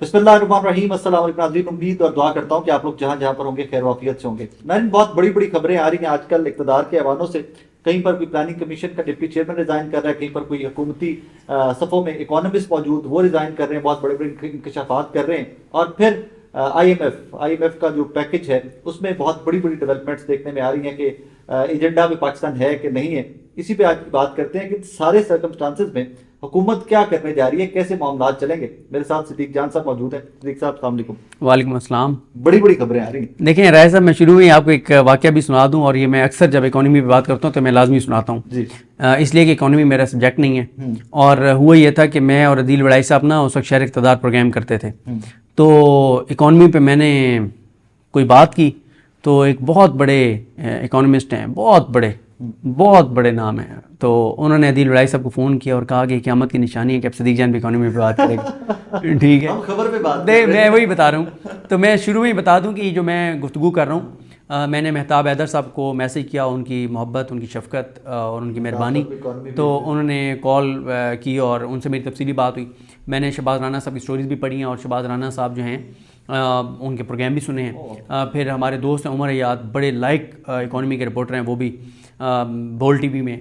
بسم اللہ الرحمن الرحیم. السلام علیکم ناظرین, امید اور دعا کرتا ہوں کہ آپ لوگ جہاں جہاں پر ہوں گے خیر و عافیت سے ہوں گے. ناظرین, بہت بڑی بڑی خبریں آ رہی ہیں آج کل اقتدار کے ایوانوں سے. کہیں پر کوئی پلاننگ کمیشن کا ڈپٹی چیئرمین ریزائن کر رہا ہے, کہیں پر کوئی حکومتی صفوں میں اکانومسٹ موجود وہ ریزائن کر رہے ہیں, بہت بڑے بڑے انکشافات کر رہے ہیں. اور پھر آئی ایم ایف کا جو پیکج ہے اس میں بہت بڑی بڑی ڈیولپمنٹس دیکھنے میں آ رہی ہیں کہ ایجنڈا میں پاکستان ہے کہ نہیں ہے. اسی پہ آج بات کرتے ہیں کہ سارے سرکمسٹانسز میں حکومت کیا کرنے جا رہی ہے, کیسے معاملات چلیں گے. میرے ساتھ صدیق جان صاحب موجود ہیں. صدیق صاحب السلام علیکم. وعلیکم السلام. بڑی بڑی خبریں آ رہی ہیں. دیکھیں رائے صاحب, میں شروع میں آپ کو ایک واقعہ بھی سنا دوں, اور یہ میں اکثر جب اکانومی پہ بات کرتا ہوں تو میں لازمی سناتا ہوں جی. اس لیے کہ اکانومی میرا سبجیکٹ نہیں ہے. اور ہوا یہ تھا کہ میں اور عدیل وڑائی صاحب نا اس وقت شہر اقتدار پروگرام کرتے تھے. تو اکانومی پہ میں نے کوئی بات کی تو ایک بہت بڑے اکانومسٹ ہیں, بہت بڑے نام ہیں, تو انہوں نے عدیل وڑائی صاحب کو فون کیا اور کہا کہ قیامت کی نشانی ہے کہ اب صدیق جان بھی اکانومی پہ بات کرے گا. ٹھیک ہے, ہم خبر پہ بات میں وہی بتا رہا ہوں. تو میں شروع میں ہی بتا دوں کہ جو میں گفتگو کر رہا ہوں, میں نے مہتاب حیدر صاحب کو میسیج کیا, ان کی محبت, ان کی شفقت اور ان کی مہربانی, تو انہوں نے کال کی اور ان سے میری تفصیلی بات ہوئی. میں نے شہباز رانا صاحب کی سٹوریز بھی پڑھی ہیں, اور شہباز رانا صاحب جو ہیں ان کے پروگرام بھی سنے ہیں. پھر ہمارے دوست ہیں عمر حیات, بڑے لائق اکانومی کے رپورٹر ہیں, وہ بھی بول ٹی وی میں,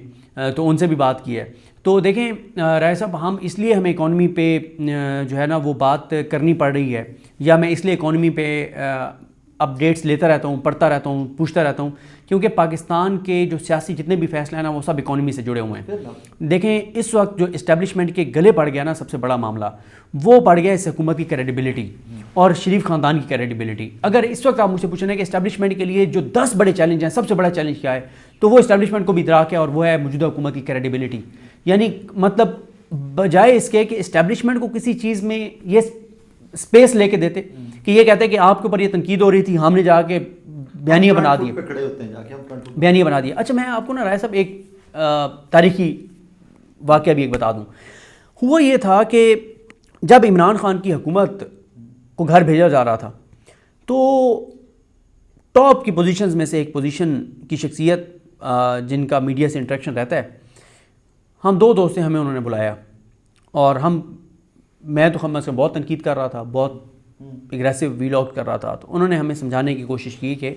تو ان سے بھی بات کی ہے. تو دیکھیں رائے صاحب, ہمیں اکانومی پہ جو ہے نا وہ بات کرنی پڑ رہی ہے, یا میں اس لیے اکانومی پہ اپڈیٹس لیتا رہتا ہوں, پڑھتا رہتا ہوں, پوچھتا رہتا ہوں, کیونکہ پاکستان کے جو سیاسی جتنے بھی فیصلے ہیں نا وہ سب اکانومی سے جڑے ہوئے ہیں. دیکھیں اس وقت جو اسٹیبلشمنٹ کے گلے پڑ گیا نا سب سے بڑا معاملہ, وہ پڑ گیا اس حکومت کی کریڈیبلٹی اور شریف خاندان کی کریڈیبلٹی. اگر اس وقت آپ مجھ سے پوچھیں کہ اسٹیبلشمنٹ کے لیے جو 10 بڑے چیلنج ہیں, سب سے بڑا چیلنج کیا ہے, تو وہ اسٹیبلشمنٹ کو بھی ادراک ہے, اور وہ ہے موجودہ حکومت کی کریڈیبلٹی. یعنی مطلب بجائے اس کے کہ اسٹیبلشمنٹ کو کسی چیز میں یہ اسپیس لے کے دیتے کہ یہ کہتے ہیں کہ آپ کے اوپر یہ تنقید ہو رہی تھی, ہم نے جا کے بیانیہ بنا دیا. اچھا میں آپ کو نا رائے صاحب ایک تاریخی واقعہ بھی ایک بتا دوں. ہوا یہ تھا کہ جب عمران خان کی حکومت کو گھر بھیجا جا رہا تھا, تو ٹاپ کی پوزیشنز میں سے ایک پوزیشن کی شخصیت جن کا میڈیا سے انٹریکشن رہتا ہے, ہم 2 دوست ہیں, ہمیں انہوں نے بلایا, اور میں تو بہت تنقید کر رہا تھا, بہت اگریسو ویلاگ کر رہا تھا. تو انہوں نے ہمیں سمجھانے کی کوشش کی کہ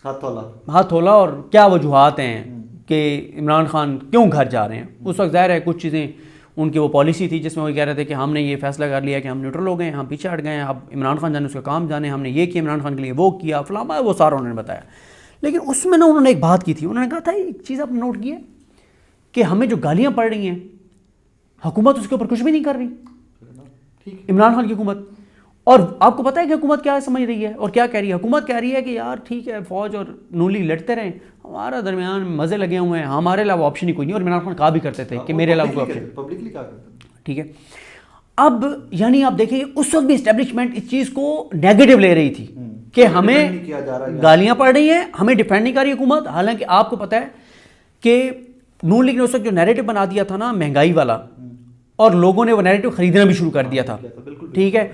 ہاتھ تھولا اور کیا وجوہات ہیں کہ عمران خان کیوں گھر جا رہے ہیں. اس وقت ظاہر ہے کچھ چیزیں ان کی وہ پالیسی تھی جس میں وہ کہہ رہے تھے کہ ہم نے یہ فیصلہ کر لیا کہ ہم نیوٹرل ہو گئے ہیں, ہم پیچھے ہٹ گئے ہیں, اب عمران خان جانے اس کا کام جانے, ہم نے یہ کیا عمران خان کے لیے, وہ کیا فلاں, وہ سارا انہوں نے بتایا. لیکن اس میں نا انہوں نے ایک بات کی تھی, انہوں نے کہا تھا ایک چیز آپ نے نوٹ کی ہے کہ ہمیں جو گالیاں پڑ رہی ہیں حکومت اس کے اوپر کچھ بھی نہیں کر رہی, عمران خان کی حکومت. اور آپ کو پتہ ہے کہ حکومت کیا سمجھ رہی ہے اور کیا کہہ رہی ہے؟ حکومت کہہ رہی ہے کہ یار ٹھیک ہے فوج اور نون لیگ لڑتے رہیں, ہمارا درمیان مزے لگے ہوئے ہیں, ہمارے علاوہ آپشن ہی کوئی نہیں. اور عمران خان کہا بھی کرتے تھے کہ میرے علاوہ کوئی آپشن. ٹھیک ہے, اب یعنی آپ دیکھیں اس وقت بھی اسٹیبلشمنٹ اس چیز کو نیگیٹو لے رہی تھی کہ ہمیں گالیاں پڑ رہی ہیں, ہمیں ڈیفینڈ نہیں کر رہی حکومت. حالانکہ آپ کو پتہ ہے کہ نون لیگ نے اس وقت جو نیریٹو بنا دیا تھا نا مہنگائی والا, اور لوگوں نے وہ نیریٹو خریدنا بھی شروع کر دیا تھا. ٹھیک ہے,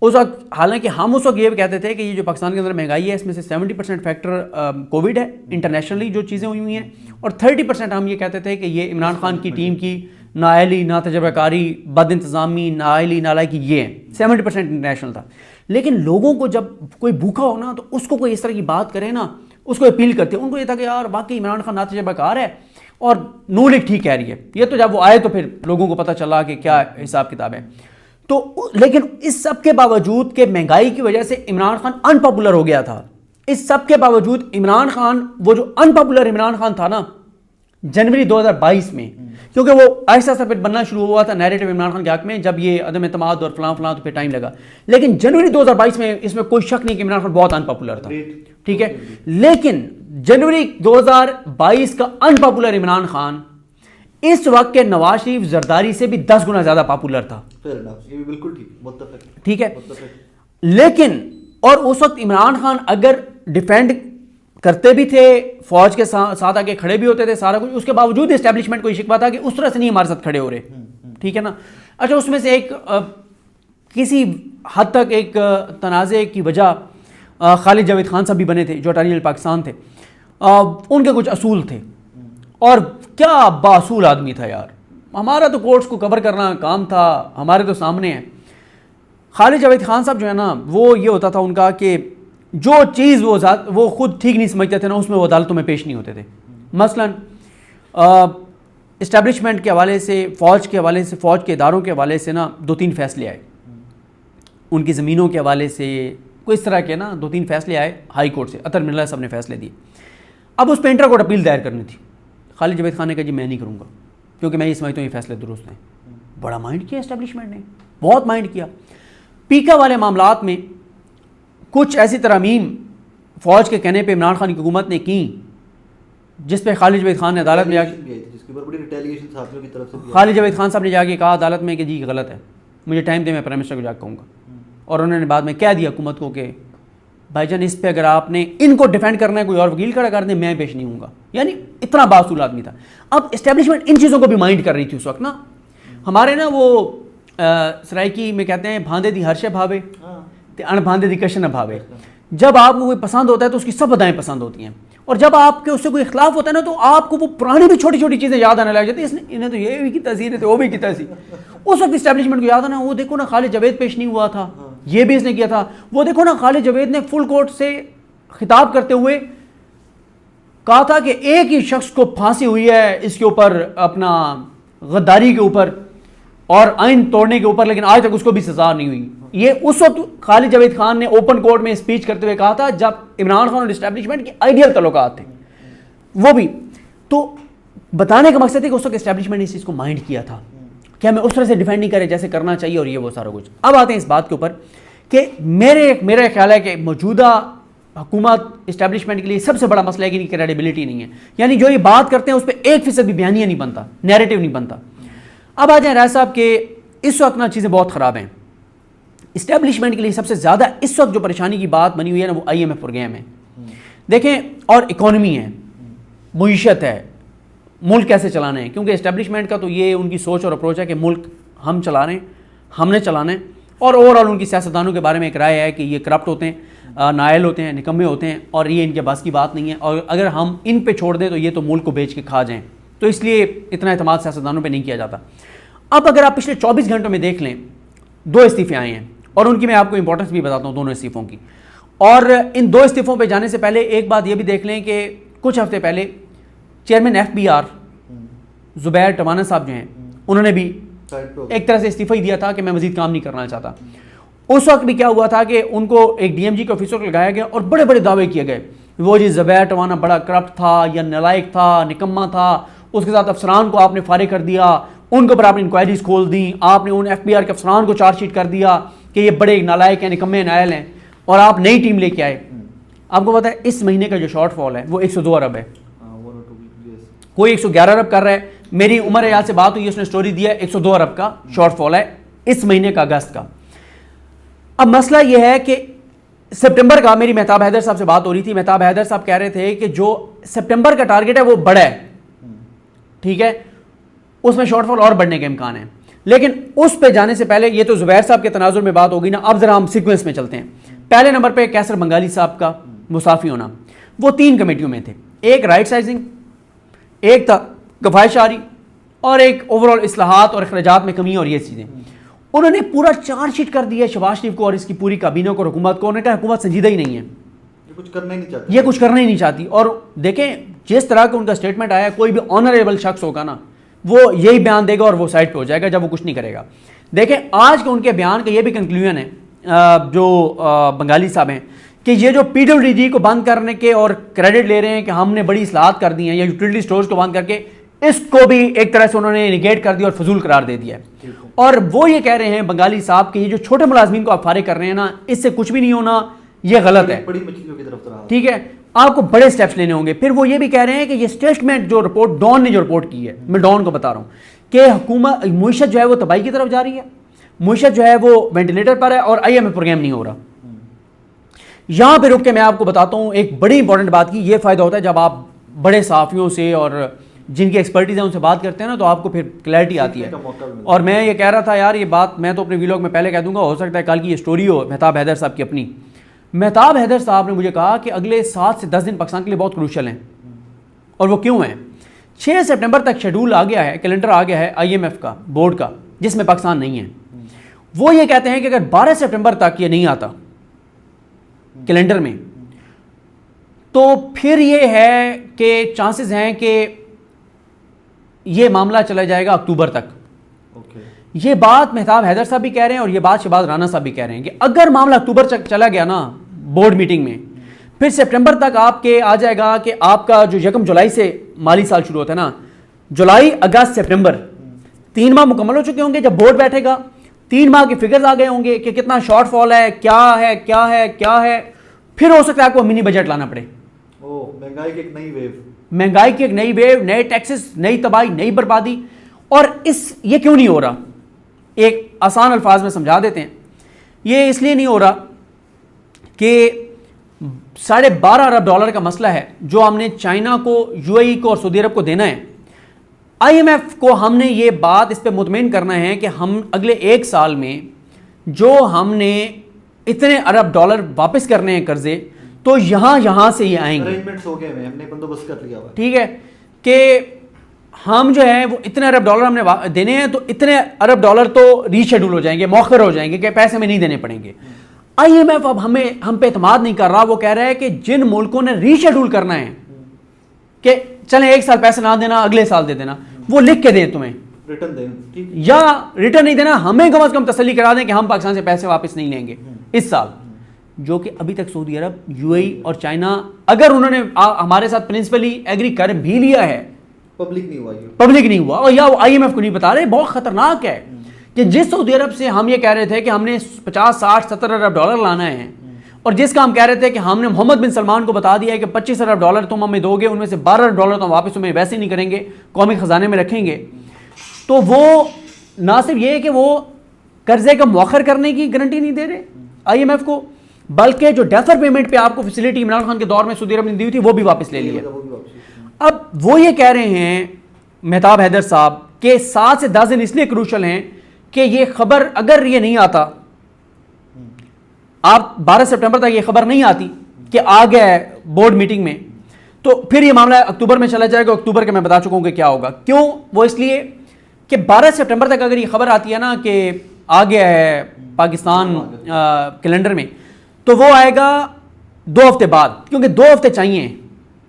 اس وقت حالانکہ ہم اس وقت یہ کہتے تھے کہ یہ جو پاکستان کے اندر مہنگائی ہے اس میں سے 70% فیکٹر کووڈ ہے, انٹرنیشنلی جو چیزیں ہوئی ہیں, اور 30% ہم یہ کہتے تھے کہ یہ عمران خان کی ٹیم کی نااہلی, نا تجربہ کاری, بد انتظامی, نااہلی, نالائکی, یہ ہیں. 70% انٹرنیشنل تھا. لیکن لوگوں کو جب کوئی بھوکا ہو نا تو اس کو کوئی اس طرح کی بات کرے نا, اس کو اپیل کرتے, ان کو یہ تھا کہ یار باقی عمران خان نا تجربہ کار ہے اور نون لیگ ٹھیک کہہ رہی ہے. یہ تو جب وہ آئے تو پھر لوگوں کو پتہ چلا کہ کیا حساب کتاب ہے. تو لیکن اس سب کے باوجود کہ مہنگائی کی وجہ سے عمران خان ان پاپولر ہو گیا تھا, اس سب کے باوجود عمران خان, وہ جو ان پاپولر عمران خان تھا نا جنوری 2022 میں, کیونکہ وہ آہستہ آہستہ پھر بننا شروع ہوا تھا نیریٹو عمران خان کے حق میں, جب یہ عدم اعتماد اور فلاں تو پھر ٹائم لگا. لیکن جنوری 2022 میں اس میں کوئی شک نہیں کہ عمران خان بہت ان پاپولر تھا. ٹھیک ہے, لیکن جنوری 2022 کا ان پاپولر عمران خان اس وقت کے نواز شریف زرداری سے بھی 10 گنا زیادہ پاپولر تھا. ٹھیک ہے, لیکن اور اس وقت عمران خان اگر ڈیفینڈ کرتے بھی تھے, فوج کے ساتھ آگے کھڑے بھی ہوتے تھے, سارا کچھ, اس کے باوجود اسٹیبلشمنٹ کو یہ شکوہ تھا کہ اس طرح سے نہیں ہمارے ساتھ کھڑے ہو رہے. ٹھیک ہے نا. اچھا, اس میں سے ایک کسی حد تک ایک تنازع کی وجہ خالد جاوید خان صاحب بھی بنے تھے جو اٹارنی جنرل پاکستان تھے, ان کے کچھ اصول تھے, اور کیا باصول آدمی تھا یار. ہمارا تو کورٹس کو کور کرنا کام تھا, ہمارے تو سامنے ہیں. خالد جاوید خان صاحب جو ہے نا وہ یہ ہوتا تھا ان کا کہ جو چیز وہ خود ٹھیک نہیں سمجھتے تھے نا اس میں وہ عدالتوں میں پیش نہیں ہوتے تھے. مثلا اسٹیبلشمنٹ کے حوالے سے، فوج کے حوالے سے، فوج کے اداروں کے حوالے سے نا 2-3 فیصلے آئے، ان کی زمینوں کے حوالے سے کوئی اس طرح کے نا 2-3 فیصلے آئے ہائی کورٹ سے. اطہر مرزا صاحب نے فیصلے دیے. اب اس پہ انٹر کورٹ اپیل دائر کرنی تھی. خالد جاوید خان نے کہا جی میں نہیں کروں گا کیونکہ میں یہ سمجھتا ہوں یہ فیصلے درست ہیں. بڑا مائنڈ کیا اسٹیبلشمنٹ نے، بہت مائنڈ کیا. پیکا والے معاملات میں کچھ ایسی ترامیم فوج کے کہنے پہ عمران خان کی حکومت نے کی جس پہ خالد جاوید خان نے عدالت میں خالد جاوید خان صاحب نے جا کے کہا عدالت میں کہ جی غلط ہے، مجھے ٹائم دے میں پرائم منسٹر کو جا کے کہوں گا. اور انہوں نے بعد میں کہہ دیا حکومت کو کہ بھائی جان اس پہ اگر آپ نے ان کو ڈیفینڈ کرنا ہے کوئی اور وکیل کھڑا کر دیں میں پیش نہیں ہوں گا. یعنی اتنا باصول آدمی تھا. اب اسٹیبلشمنٹ ان چیزوں کو بھی مائنڈ کر رہی تھی اس وقت نا. ہمارے نا وہ سرائکی میں کہتے ہیں بھاندے دی ہر شے بھاوے تے ان بھاندے دی کشن نہ بھاوے. جب آپ کو کوئی پسند ہوتا ہے تو اس کی سب ادائیں پسند ہوتی ہیں، اور جب آپ کے اس سے کوئی اختلاف ہوتا ہے نا تو آپ کو وہ پرانی بھی چھوٹی چھوٹی چیزیں یاد آنے لگ جاتی ہیں. اس نے انہیں تو یہ بھی کیتا سی، وہ بھی کیتا سی. اس وقت اسٹیبلشمنٹ کو یاد آنا وہ دیکھو نا خالد جاوید پیش نہیں ہوا تھا، یہ بھی اس نے کیا تھا. وہ دیکھو نا خالد جاوید نے فل کورٹ سے خطاب کرتے ہوئے کہا تھا کہ ایک ہی شخص کو پھانسی ہوئی ہے اس کے اوپر، اپنا غداری کے اوپر اور آئین توڑنے کے اوپر، لیکن آج تک اس کو بھی سزا نہیں ہوئی. یہ اس وقت خالد جاوید خان نے اوپن کورٹ میں اسپیچ کرتے ہوئے کہا تھا جب عمران خان اور اسٹیبلشمنٹ کے آئیڈیل تعلقات تھے. وہ بھی تو بتانے کا مقصد ہے کہ اس وقت اسٹیبلشمنٹ نے اس چیز کو مائنڈ کیا تھا کہ ہمیں اس طرح سے ڈیفینڈ نہیں کرے جیسے کرنا چاہیے اور یہ وہ سارا کچھ. اب آتے ہیں اس بات کے اوپر کہ میرا خیال ہے کہ موجودہ حکومت اسٹیبلشمنٹ کے لیے سب سے بڑا مسئلہ ہے کہ ان کی کریڈیبلٹی نہیں ہے. یعنی جو یہ بات کرتے ہیں اس پہ 1% بھی بیانیہ نہیں بنتا، نیریٹو نہیں بنتا. اب آ جائیں راج صاحب کہ اس وقت نا چیزیں بہت خراب ہیں. اسٹیبلشمنٹ کے لیے سب سے زیادہ اس وقت جو پریشانی کی بات بنی ہوئی ہے نا وہ IMF پروگرام ہے. دیکھیں اور اکانومی ہے، معیشت ہے، ملک کیسے چلانا ہے. کیونکہ اسٹیبلشمنٹ کا تو یہ ان کی سوچ اور اپروچ ہے کہ ملک ہم چلا رہے ہیں، ہم نے چلانا ہے. اور اوور آل ان کی سیاستدانوں کے بارے میں ایک رائے ہے کہ یہ کرپٹ ہوتے ہیں، نائل ہوتے ہیں، نکمے ہوتے ہیں اور یہ ان کے بس کی بات نہیں ہے. اور اگر ہم ان پہ چھوڑ دیں تو یہ تو ملک کو بیچ کے کھا جائیں. تو اس لیے اتنا اعتماد سیاستدانوں پہ نہیں کیا جاتا. اب اگر آپ پچھلے 24 گھنٹوں میں دیکھ لیں 2 استعفے آئے ہیں اور ان کی میں آپ کو امپورٹنس بھی بتاتا ہوں دونوں استعفوں کی. اور ان 2 استعفوں پہ جانے سے پہلے ایک بات یہ بھی دیکھ لیں کہ کچھ ہفتے پہلے چیئرمین FBR زبیر ٹوانا صاحب جو ہیں انہوں نے بھی ایک طرح سے استعفی دیا تھا کہ میں مزید کام نہیں کرنا چاہتا. اس وقت بھی کیا ہوا تھا کہ ان کو ایک DMG کے آفیسر کو لگایا گیا اور بڑے بڑے دعوے کیے گئے وہ جی زبیر ٹوانا بڑا کرپٹ تھا یا نالائق تھا، نکما تھا، اس کے ساتھ افسران کو آپ نے فارغ کر دیا، ان کے اوپر آپ نے انکوائریز کھول دیں، آپ نے ان FBR کے افسران کو چارج شیٹ کر دیا کہ یہ بڑے نالائق ہیں، نکمے نائل ہیں، اور آپ نئی ٹیم لے کے آئے. آپ کو پتا ہے اس مہینے کا جو شارٹ فال ہے وہ 102 ارب ہے، کوئی 111 ارب کر رہا ہے. میری عمر یاد سے بات ہوئی، اس نے سٹوری دیا 102 ارب کا شارٹ فال ہے اس مہینے کا، اگست کا. اب مسئلہ یہ ہے کہ سپٹمبر کا میری مہتاب حیدر صاحب سے بات ہو رہی تھی. مہتاب حیدر صاحب کہہ رہے تھے کہ جو سپٹمبر کا ٹارگٹ ہے وہ بڑا ہے، ٹھیک ہے، اس میں شارٹ فال اور بڑھنے کے امکان ہیں. لیکن اس پہ جانے سے پہلے یہ تو زبیر صاحب کے تناظر میں بات ہوگی نا. اب ذرا ہم سیکوینس میں چلتے ہیں. پہلے نمبر پہ کیسر بنگالی صاحب کا مسافی ہونا. وہ 3 کمیٹیوں میں تھے، ایک رائٹ سائزنگ، ایک تھا کفایت شعاری، اور ایک اوور آل اصلاحات اور اخراجات میں کمی اور یہ چیزیں. انہوں نے پورا چارج شیٹ کر دیا شہباز شریف کو اور اس کی پوری کابینہ کو، حکومت کو. انہوں نے کہا حکومت سنجیدہ ہی نہیں ہے، یہ کچھ کرنا ہی نہیں چاہتی. اور دیکھیں جس طرح کا ان کا اسٹیٹمنٹ آیا، کوئی بھی آنریبل شخص ہوگا نا وہ یہی بیان دے گا اور وہ سائڈ پہ ہو جائے گا جب وہ کچھ نہیں کرے گا. دیکھیں آج کے ان کے بیان کا یہ بھی کنکلوژن ہے جو بنگالی صاحب ہیں کہ یہ جو PWD کو بند کرنے کے اور کریڈٹ لے رہے ہیں کہ ہم نے بڑی اصلاحات کر دی ہیں، یا یوٹیلٹی سٹورز کو بند کر کے، اس کو بھی ایک طرح سے انہوں نے نگیٹ کر دیا اور فضول قرار دے دیا ہے. اور وہ یہ کہہ رہے ہیں بنگالی صاحب کہ یہ جو چھوٹے ملازمین کو آپ فارغ کر رہے ہیں نا، اس سے کچھ بھی نہیں ہونا، یہ غلط ہے، ٹھیک ہے، آپ کو بڑے سٹیپس لینے ہوں گے. پھر وہ یہ بھی کہہ رہے ہیں کہ یہ اسٹیٹمنٹ جو رپورٹ ڈان نے جو رپورٹ کی ہے، میں ڈان کو بتا رہا ہوں کہ حکومت معیشت جو ہے وہ تباہی کی طرف جا رہی ہے، معیشت جو ہے وہ وینٹیلیٹر پر ہے اور IMF پروگرام نہیں ہو رہا. یہاں پہ رک کے میں آپ کو بتاتا ہوں ایک بڑی انپورٹنٹ بات کی. یہ فائدہ ہوتا ہے جب آپ بڑے صحافیوں سے اور جن کی ایکسپرٹیز ہیں ان سے بات کرتے ہیں نا، تو آپ کو پھر کلیئرٹی آتی ہے. اور میں یہ کہہ رہا تھا یار، یہ بات میں تو اپنے ویلاگ میں پہلے کہہ دوں گا، ہو سکتا ہے کل کی یہ سٹوری ہو مہتاب حیدر صاحب کی اپنی. مہتاب حیدر صاحب نے مجھے کہا کہ اگلے 7 سے 10 دن پاکستان کے لیے بہت کروشل ہیں. اور وہ کیوں ہیں؟ 6 سپٹمبر تک شیڈول آ گیا ہے، کیلنڈر آ گیا ہے IMF کا، بورڈ کا، جس میں پاکستان نہیں ہے. وہ یہ کہتے ہیں کہ اگر 12 سپٹمبر تک یہ نہیں آتا کیلنڈر میں تو پھر یہ ہے کہ چانسز ہیں کہ یہ معاملہ چلا جائے گا اکتوبر تک. یہ بات مہتاب حیدر صاحب بھی کہہ رہے ہیں اور یہ بات شہباز رانا صاحب بھی کہہ رہے ہیں کہ اگر معاملہ اکتوبر تک چلا گیا نا بورڈ میٹنگ میں, پھر سپٹمبر تک آپ کے آ جائے گا کہ آپ کا جو 1 جولائی سے مالی سال شروع ہوتا ہے نا, جولائی اگست سپٹمبر 3 ماہ مکمل ہو چکے ہوں گے. جب بورڈ بیٹھے گا 3 ماہ کے فگرز آ گئے ہوں گے کہ کتنا شارٹ فال ہے, کیا ہے کیا ہے کیا ہے. پھر ہو سکتا ہے آپ کو منی بجٹ لانا پڑے. مہنگائی کی ایک نئی ویو, مہنگائی کی ایک نئی ویو, نئے ٹیکسز, نئی تباہی, نئی بربادی. اور یہ کیوں نہیں ہو رہا؟ ایک آسان الفاظ میں سمجھا دیتے ہیں. یہ اس لیے نہیں ہو رہا کہ $12.5 ارب کا مسئلہ ہے جو ہم نے چائنا کو, یو اے ای کو اور سعودی عرب کو دینا ہے. آئی ایم ایف کو ہم نے یہ بات اس پہ مطمئن کرنا ہے کہ ہم اگلے 1 سال میں جو ہم نے اتنے ارب ڈالر واپس کرنے ہیں قرضے, تو یہاں سے یہ آئیں گے. ارینجمنٹس ہو گئے ہیں, ہم نے بندوبست کر لیا ہوا ہے. ٹھیک ہے کہ ہم جو ہے وہ اتنے ارب ڈالر ہم نے دینے ہیں, تو اتنے ارب ڈالر تو ری شیڈول ہو جائیں گے, مؤخر ہو جائیں گے کہ پیسے میں نہیں دینے پڑیں گے. آئی ایم ایف اب ہم پہ اعتماد نہیں کر رہا. وہ کہہ رہا ہے کہ جن ملکوں نے ری شیڈول کرنا ہے کہ چلیں 1 سال پیسے نہ دینا, اگلے سال دے دینا, وہ لکھ کے دیں تمہیں, ریٹرن دیں, یا ریٹرن نہیں دینا, ہمیں کم از کم تسلی کرا دیں کہ ہم پاکستان سے پیسے واپس نہیں لیں گے اس سال. جو کہ ابھی تک سعودی عرب, یو اے ای اور چائنا, اگر انہوں نے ہمارے ساتھ پرنسپلی ایگری کر بھی لیا ہے, پبلک نہیں ہوا, اور یا وہ آئی ایم ایف کو نہیں بتا رہے. بہت خطرناک ہے کہ جس سعودی عرب سے ہم یہ کہہ رہے تھے کہ ہم نے 50, 60, 70 ارب ڈالر لانا ہے, اور جس کا ہم کہہ رہے تھے کہ ہم نے محمد بن سلمان کو بتا دیا ہے کہ 25 ارب ڈالر تم ہمیں دو گے, ان میں سے 12 ارب ڈالر تو ہم واپس تمہیں ویسے نہیں کریں گے, قومی خزانے میں رکھیں گے. تو وہ نہ صرف یہ ہے کہ وہ قرضے کا مؤخر کرنے کی گارنٹی نہیں دے رہے آئی ایم ایف کو, بلکہ جو ڈیفر پیمنٹ پہ آپ کو فیسلٹی عمران خان کے دور میں سعودی عرب نے دی ہوئی تھی وہ بھی واپس لے لی ہے. اب وہ یہ کہہ رہے ہیں مہتاب حیدر صاحب کہ 7 سے 10 دن اس لیے کروشل ہیں کہ یہ خبر اگر یہ نہیں آتا, آپ 12 سپٹمبر تک یہ خبر نہیں آتی کہ آ گیا ہے بورڈ میٹنگ میں, تو پھر یہ معاملہ اکتوبر میں چلا جائے گا. اکتوبر کے میں بتا چکا ہوں کہ کیا ہوگا. کیوں؟ وہ اس لیے کہ 12 سپٹمبر تک اگر یہ خبر آتی ہے نا کہ آ گیا ہے پاکستان کیلنڈر میں, تو وہ آئے گا 2 ہفتے بعد, کیونکہ 2 ہفتے چاہیے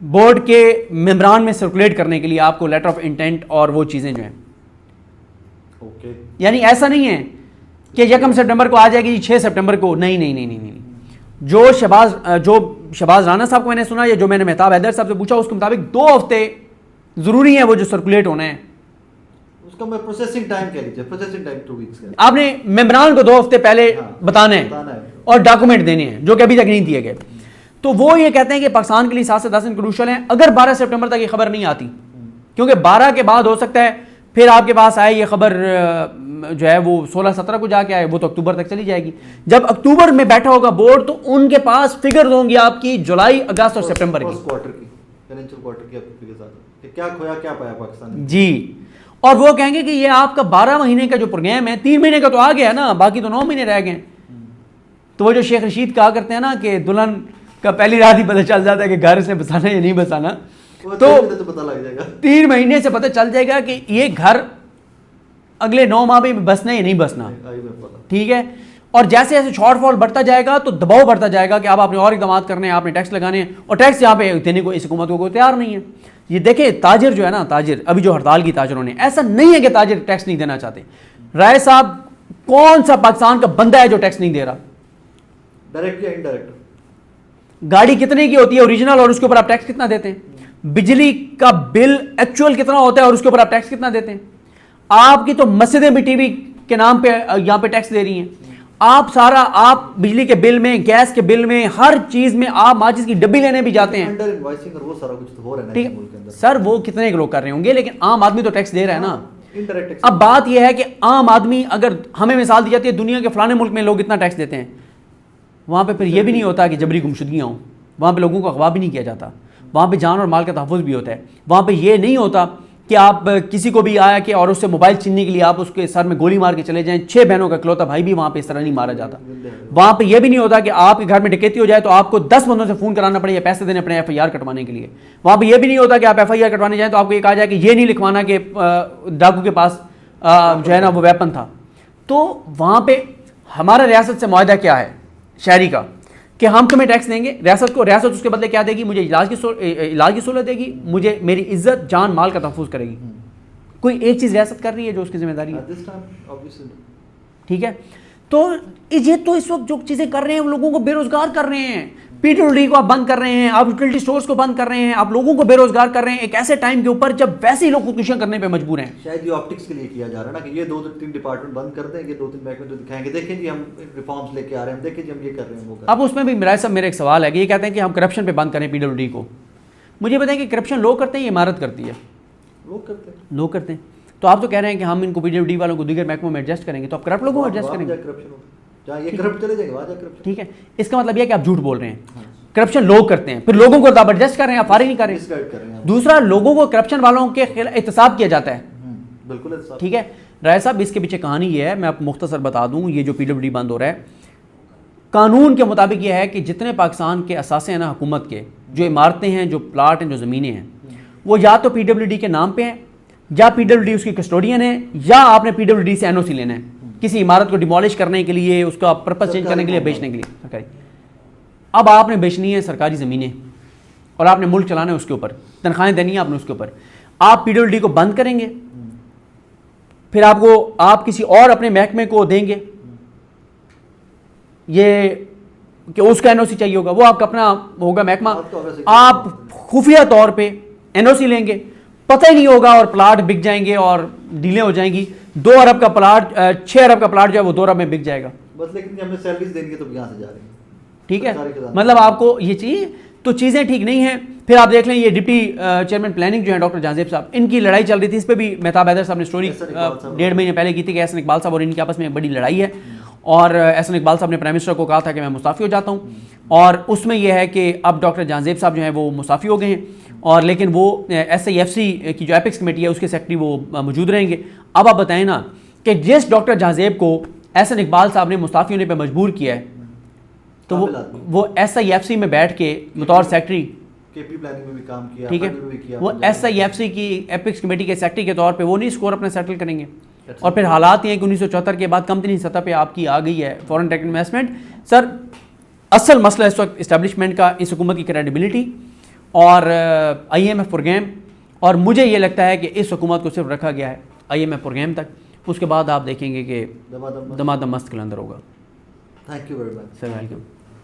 بورڈ کے ممبران میں سرکولیٹ کرنے کے لیے آپ کو لیٹر آف انٹینٹ اور وہ چیزیں جو ہیں. یعنی ایسا نہیں ہے کہ 1 سپٹمبر کو آ جائے گی 6 سپٹمبر کو, نہیں. جو شہباز رانا صاحب کو میں نے سنا, یا جو میں نے مہتاب حیدر صاحب سے پوچھا, اس کے مطابق 2 ہفتے ضروری ہیں وہ جو سرکولیٹ ہونا ہے. اس کا میں پروسیسنگ ٹائم کہہ لیجیے, پروسیسنگ ٹائم 2 ویکس ہے. آپ نے ممبران کو 2 ہفتے پہلے بتانا ہے اور ڈاکومنٹ دینے ہیں جو کہ ابھی تک نہیں دیے گئے. تو وہ یہ کہتے ہیں کہ پاکستان کے لیے 7 سے 10 دن کروشل ہیں اگر 12 سپٹمبر تک یہ خبر نہیں آتی, کیونکہ 12 کے بعد ہو سکتا ہے پھر آپ کے پاس آئے یہ خبر جو ہے وہ 16-17 کو جا کے آئے, وہ تو اکتوبر تک چلی جائے گی. جب اکتوبر میں بیٹھا ہوگا بورڈ تو ان کے پاس فگرز ہوں گی آپ کی جولائی, اگست اور سپٹمبر کی, فائنینشیل کوارٹر کی فگرز آ کہ کیا کھویا کیا پایا پاکستان جی. اور وہ کہیں گے کہ یہ آپ کا 12 مہینے کا جو پروگرام ہے 3 مہینے کا تو آ گیا نا, باقی تو 9 مہینے رہ گئے. تو وہ جو شیخ رشید کہا کرتے ہیں نا کہ دلہن کا پہلی رات ہی پتہ چل جاتا ہے کہ گھر سے بسانا یا نہیں بسانا, تو 3 مہینے سے پتہ چل جائے گا کہ یہ گھر اگلے 9 ماہ میں بسنا ہے یا نہیں بسنا. ٹھیک ہے. اور جیسے جیسے شارٹ فال بڑھتا جائے گا تو دباؤ بڑھتا جائے گا کہ اب آپ نے اور اقدامات کرنے ہیں, آپ نے ٹیکس لگانے ہیں, اور ٹیکس یہاں پہ دینے کو اس حکومت کو کوئی تیار نہیں ہے. یہ دیکھیں تاجر جو ہے نا, تاجر ابھی جو ہڑتال کی تاجروں نے, ایسا نہیں ہے کہ تاجر ٹیکس نہیں دینا چاہتے. رائے صاحب کون سا پاکستان کا بندہ ہے جو ٹیکس نہیں دے رہا؟ ڈائریکٹ یا انڈائریکٹ. گاڑی کتنے کی ہوتی ہے اوریجنل, اور اس کے اوپر آپ ٹیکس کتنا دیتے ہیں؟ بجلی کا بل ایکچوئل کتنا ہوتا ہے اور اس کے اوپر آپ ٹیکس کتنا دیتے ہیں؟ آپ کی تو مسجدیں بھی ٹی وی کے نام پہ یہاں پہ ٹیکس دے رہی ہیں. آپ بجلی کے بل میں, گیس کے بل میں, ہر چیز میں آپ ماچس کی ڈبی لینے بھی جاتے ہیں. سر وہ کتنے لوگ کر رہے ہوں گے, لیکن عام آدمی تو ٹیکس دے رہا ہے نا. اب بات یہ ہے کہ عام آدمی, اگر ہمیں مثال دی جاتی ہے دنیا کے فلانے ملک میں لوگ اتنا ٹیکس دیتے ہیں, وہاں پہ پھر یہ بھی نہیں ہوتا کہ جبری گمشدگیاں ہوں, وہاں پہ لوگوں کو اغوا بھی نہیں کیا جاتا, وہاں پہ جان اور مال کا تحفظ بھی ہوتا ہے. وہاں پہ یہ نہیں ہوتا کہ آپ کسی کو بھی آیا کہ اور اس سے موبائل چھیننے کے لیے آپ اس کے سر میں گولی مار کے چلے جائیں. 6 بہنوں کا اکلوتا بھائی بھی وہاں پہ اس طرح نہیں مارا جاتا. وہاں پہ یہ بھی نہیں ہوتا کہ آپ کے گھر میں ڈکیتی ہو جائے تو آپ کو 10 بندوں سے فون کرانا پڑے یا پیسے دینے پڑے ایف آئی آر کٹوانے کے لیے. وہاں پہ یہ بھی نہیں ہوتا کہ آپ ایف آئی آر کٹوانے جائیں تو آپ کو یہ کہا جائے کہ یہ نہیں لکھوانا کہ ڈاکو کے پاس جو ہے نا وہ ویپن تھا. تو تو وہاں پہ ہمارا ریاست سے معاہدہ کیا ہے شہری کا کہ ہم تمہیں ٹیکس دیں گے ریاست کو, ریاست اس کے بدلے کیا دے گی, مجھے علاج کی سہولت دے گی, مجھے میری عزت جان مال کا تحفظ کرے گی. کوئی ایک چیز ریاست کر رہی ہے جو اس کی ذمہ داری ہے؟ ٹھیک ہے, تو یہ تو اس وقت جو چیزیں کر رہے ہیں وہ لوگوں کو بے روزگار کر رہے ہیں. پی ڈبلیو ڈی کو آپ بند کر رہے ہیں, آپ یوٹیلٹی سٹورز کو بند کر رہے ہیں, آپ لوگوں کو بے روزگار کر رہے ہیں ایک ایسے ٹائم کے اوپر جب ویسے ہی لوگ خودکشیاں کرنے پہ مجبور ہیں. شاید یہ آپٹکس کے لیے کیا جا رہا ہے نا کہ یہ 2-3 ڈپارٹمنٹ بند کر دیں گے, 2-3 محکمے تو دکھائیں گے, دیکھیں جی ہم ریفارمز لے کے آ رہے ہیں, دیکھیں جی ہم یہ کر رہے ہیں وہ کر رہے ہیں. اب اس میں بھی مرائے صاحب میرا ایک سوال ہے کہ یہ کہتے ہیں کہ ہم کرپشن پہ بند کریں پی ڈبلیو ڈی کو. مجھے بتائیں کہ کرپشن لوگ کرتے ہیں یا عمارت کرتی ہے؟ لوگ کرتے ہیں. تو آپ تو کہہ رہے ہیں کہ ہم ان کو پی ڈبلیو ڈی والوں کو دیگر محکموں میں ایڈجسٹ کریں گے, تو آپ کرپٹ لوگوں کو ایڈجسٹ کریں گے. ٹھیک ہے, اس کا مطلب یہ کہ آپ جھوٹ بول رہے ہیں. کرپشن لوگ کرتے ہیں, پھر لوگوں کو آپ ایڈجسٹ کر رہے ہیں, آپ فارغ نہیں کر رہے ہیں. دوسرا, لوگوں کو کرپشن والوں کے خلاف احتساب کیا جاتا ہے. بالکل. ٹھیک ہے رائے صاحب, اس کے پیچھے کہانی یہ ہے, میں آپ کو مختصر بتا دوں. یہ جو پی ڈبلیو ڈی بند ہو رہا ہے, قانون کے مطابق یہ ہے کہ جتنے پاکستان کے اثاثے ہیں نا حکومت کے, جو عمارتیں ہیں, جو پلاٹ ہیں, جو زمینیں ہیں, وہ یا تو پی ڈبلیو ڈی کے نام پہ ہیں, یا پی ڈبلیو ڈی اس کی کسٹوڈین ہے, یا آپ نے پی ڈبلیو ڈی سے این او سی لینا ہے کسی عمارت کو ڈیمالش کرنے کے لیے, اس کا پرپز چینج کرنے کے لیے, بیچنے کے لیے سرکاری. اب آپ نے بیچنی ہے سرکاری زمینیں اور آپ نے ملک چلانا ہے اس کے اوپر, تنخواہیں دینی ہے آپ نے اس کے اوپر, آپ پی ڈبلیو ڈی کو بند کریں گے, پھر آپ کسی اور اپنے محکمے کو دیں گے یہ کہ اس کا این او سی چاہیے ہوگا, وہ آپ کا اپنا ہوگا محکمہ, آپ خفیہ طور پہ این او سی لیں گے, پتہ ہی نہیں ہوگا, اور پلاٹ بک جائیں گے اور ڈیلیں ہو جائیں گی. 2 ارب کا پلاٹ 6 ارب کا پلاٹ جو ہے وہ 2 ارب میں بک جائے گا. بس لیکن ہمیں سیلریز دیں گے تو یہاں سے جا رہے ہیں. ٹھیک ہے, مطلب آپ کو یہ چاہیے, تو چیزیں ٹھیک نہیں ہیں. پھر آپ دیکھ لیں یہ ڈپٹی چیئرمین پلاننگ جو ہیں ڈاکٹر جہاں زیب صاحب, ان کی لڑائی چل رہی تھی. اس پہ بھی مہتاب حیدر صاحب نے اسٹوری 1.5 مہینے پہلے کی تھی کہ احسن اقبال صاحب اور ان کے آپس میں بڑی لڑائی ہے, اور احسن اقبال صاحب نے پرائم منسٹر کو کہا تھا کہ میں مستعفی ہو جاتا ہوں, اور اس میں یہ ہے کہ اب ڈاکٹر جہاں زیب صاحب جو ہیں وہ مستعفی ہو گئے ہیں, اور لیکن وہ ایس آئی ایف سی کی جو ایپکس کمیٹی ہے اس کے سیکرٹری وہ موجود رہیں گے. اب آپ بتائیں نا کہ جس ڈاکٹر جہاں زیب کو احسن اقبال صاحب نے مستعفی ہونے پہ مجبور کیا ہے, تو وہ ایس آئی ایف سی میں بیٹھ کے بطور سیکرٹری, ٹھیک ہے, وہ ایس آئی ایف سی کی ایپکس کمیٹی کے سیکرٹری کے طور پہ وہ نہیں اسکور اپنا سیٹل کریں گے. اور پھر حالات یہ ہیں کہ 1974 کے بعد کمپنی سطح پہ آپ کی آ گئی ہے فورن ڈائریکٹ انویسٹمنٹ. سر اصل مسئلہ اس وقت اسٹیبلشمنٹ کا, اس حکومت کی کریڈیبلٹی اور آئی ایم ایف پروگرام, اور مجھے یہ لگتا ہے کہ اس حکومت کو صرف رکھا گیا ہے آئی ایم ایف پروگرام تک, اس کے بعد آپ دیکھیں گے کہ دمادم مست قلندر ہوگا. Thank you very much sir, welcome.